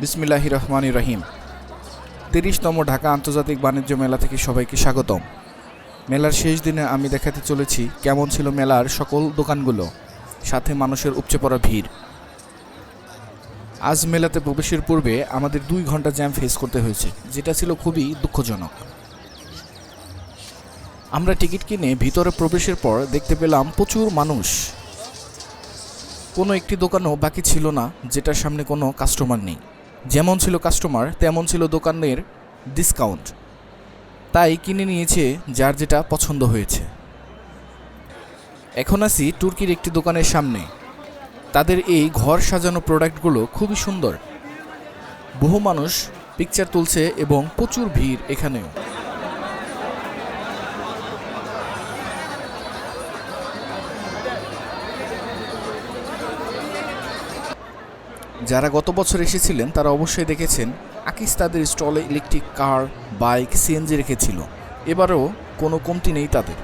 বিসমিল্লাহির রহমানির রহিম। ৩০তম ঢাকা আন্তর্জাতিক বাণিজ্য মেলা থেকে সবাইকে স্বাগতম। মেলার শেষ দিনে আমি দেখাতে চলেছি কেমন ছিল মেলার সকল দোকানগুলো, সাথে মানুষের উপচে পড়া ভিড়। আজ মেলাতে প্রবেশের পূর্বে আমাদের 2 ঘন্টা জ্যাম ফেস করতে হয়েছে, যেটা ছিল খুবই দুঃখজনক। আমরা টিকিট কিনে ভিতরে প্রবেশের পর দেখতে পেলাম প্রচুর মানুষ। কোনো একটি দোকানও বাকি ছিল না যেটার সামনে কোনো কাস্টমার নেই। যেমন ছিল কাস্টমার তেমন ছিল দোকানের ডিসকাউন্ট। তাই কিনে নিয়েছে যার যেটা পছন্দ হয়েছে। এখন আছি তুর্কির একটি দোকানের সামনে। তাদের এই ঘর সাজানো প্রোডাক্টগুলো খুবই সুন্দর। বহু মানুষ পিকচার তুলছে এবং প্রচুর ভিড় এখানেও। যারা গত বছর এসেছিলেন তারা অবশ্যই দেখেছেন আকিস তাদের স্টলে ইলেকট্রিক কার, বাইক, সিএনজি রেখেছিল। এবারেও কোনো কমতি নেই তাদের।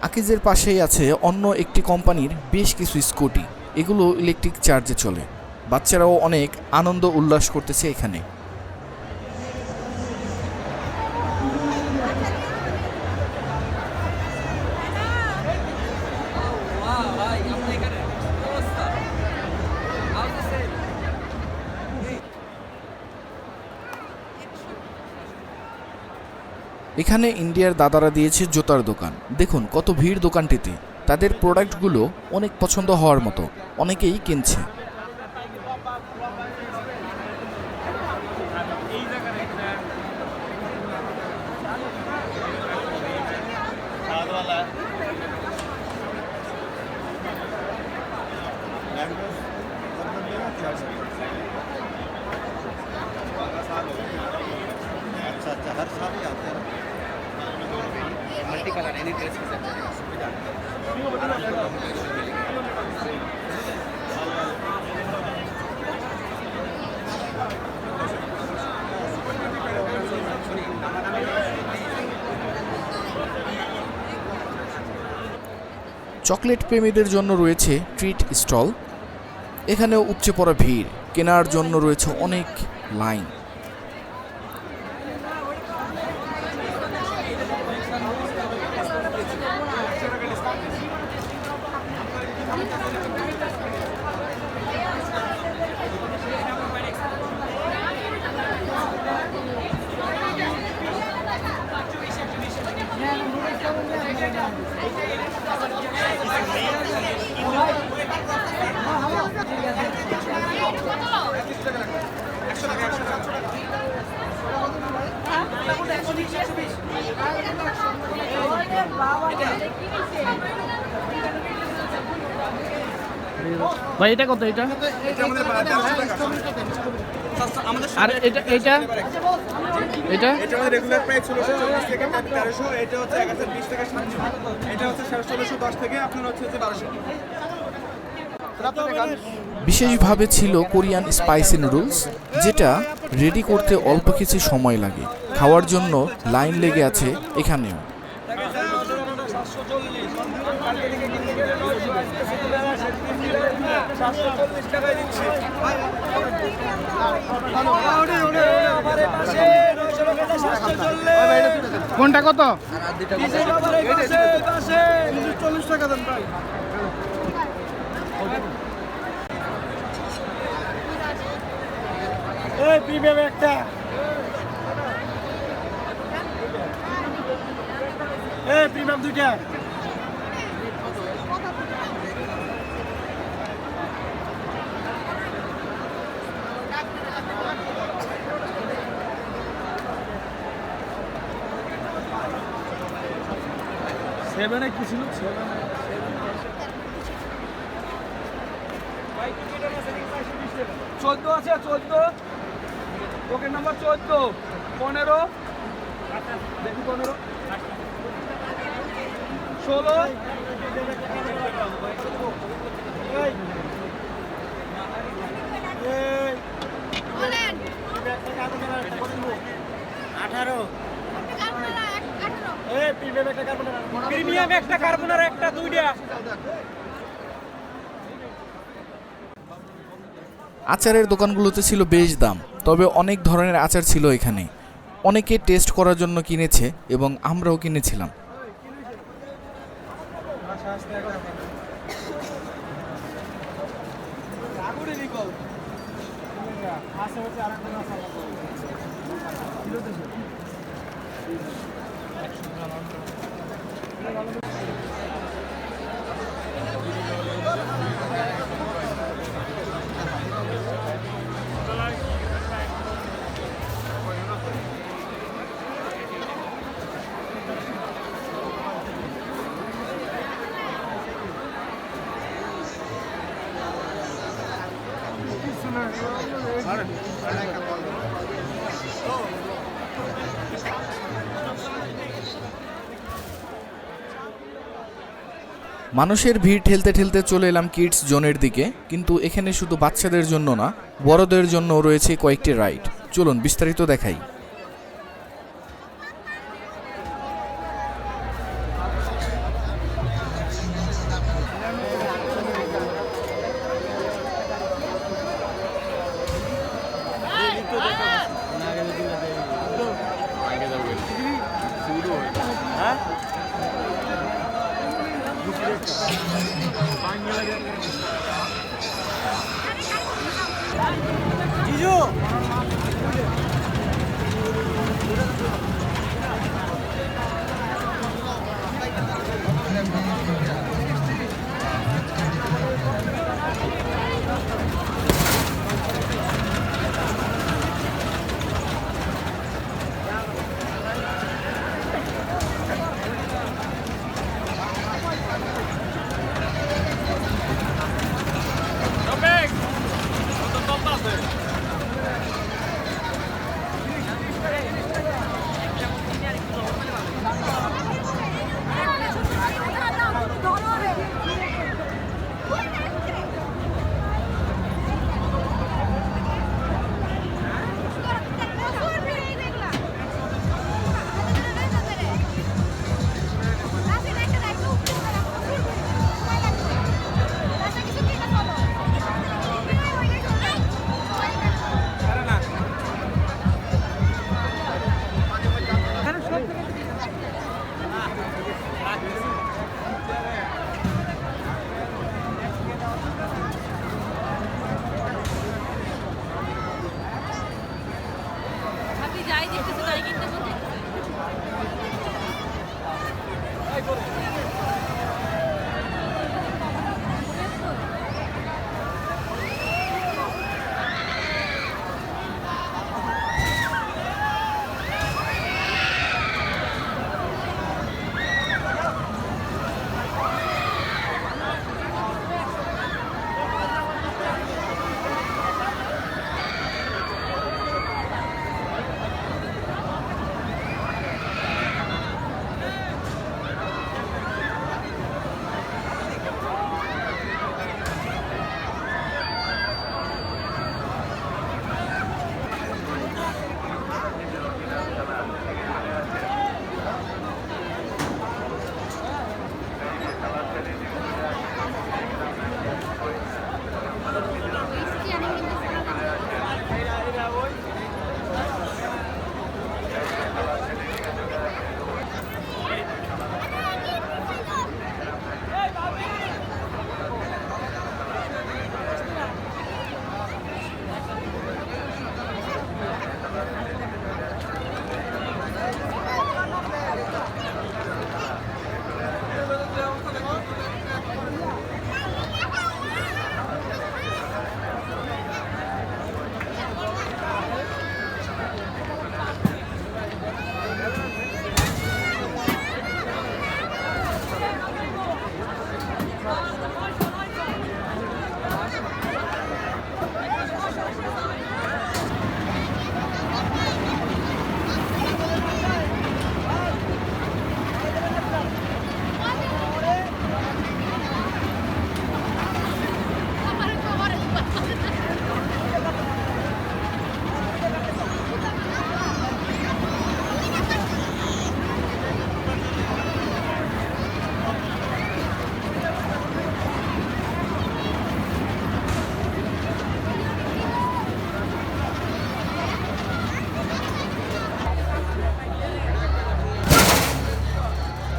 আকিজের পাশেই আছে অন্য একটি কোম্পানির বেশ কিছু স্কুটি। এগুলো ইলেকট্রিক চার্জে চলে। বাচ্চারাও অনেক আনন্দ উল্লাস করতেছে এখানে। এখানে ইন্ডিয়ার দাদারা দিয়েছে জুতার দোকান। দেখুন কত ভিড় দোকানটিতে। তাদের প্রোডাক্টগুলো অনেক পছন্দ হওয়ার মতো, অনেকেই কিনছে। हर साल ही आते हैं मल्टी कलर एनी ड्रेस की सुविधा চকলেট প্রেমীদের জন্য রয়েছে ট্রিট স্টল। এখানেও উপচে পড়া ভিড়। কেনার জন্য রয়েছে অনেক লাইন। ভাই এটা কত? এটা আর এটা এটা এটা এটা আমাদের রেগুলার প্রাইস 1640 থেকে 1300, এটা হচ্ছে 1020 থেকে 700, এটা হচ্ছে 1610 থেকে আপনার হচ্ছে 1200। বিশেষভাবে ছিল কোরিয়ান স্পাইসি নুডলস, যেটা রেডি করতে অল্প কিছু সময় লাগে। খাওয়ার জন্য লাইন লেগে আছে এখানেও। কোনটা কত? 40 টাকা দেন ভাই। এই প্রিমিয়াম একটা, এই প্রিমিয়াম দুইটা। সেভেনে কি ছিল? 14 আছে, 14 টোকেন নাম্বার 14, 15 দেখি, 15 16 18 প্রিমিয়াম একটা কার্বনের একটা দুইটা। আচারের দোকানগুলোতে ছিল বেশ দাম, তবে অনেক ধরনের আচার ছিল এখানে। অনেকে টেস্ট করার জন্য কিনেছে এবং আমরাও কিনেছিলাম। মানুষের ভিড় ঠেলতে ঠেলতে চলে এলাম কিডস জোনের দিকে, কিন্তু এখানে শুধু বাচ্চাদের জন্য না, বড়দের জন্য রয়েছে কয়েকটি রাইড। চলুন বিস্তারিত দেখাই।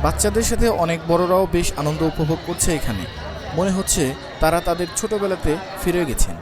বাচ্চাদের সাথে অনেক বড়রাও বেশ আনন্দ উপভোগ করছে এখানে। মনে হচ্ছে তারা তাদের ছোটবেলাতে ফিরে গেছেন।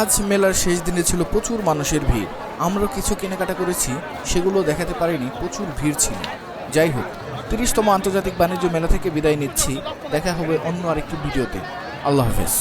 আজ মেলার শেষ দিনে ছিল প্রচুর মানুষের ভিড়। আমরা কিছু কেনাকাটা করেছি, সেগুলো দেখাতে পারিনি, প্রচুর ভিড় ছিল। যাই হোক, 30তম আন্তর্জাতিক বাণিজ্য মেলা থেকে বিদায় নিচ্ছি। দেখা হবে অন্য আরেকটি ভিডিওতে। আল্লাহ হাফেজ।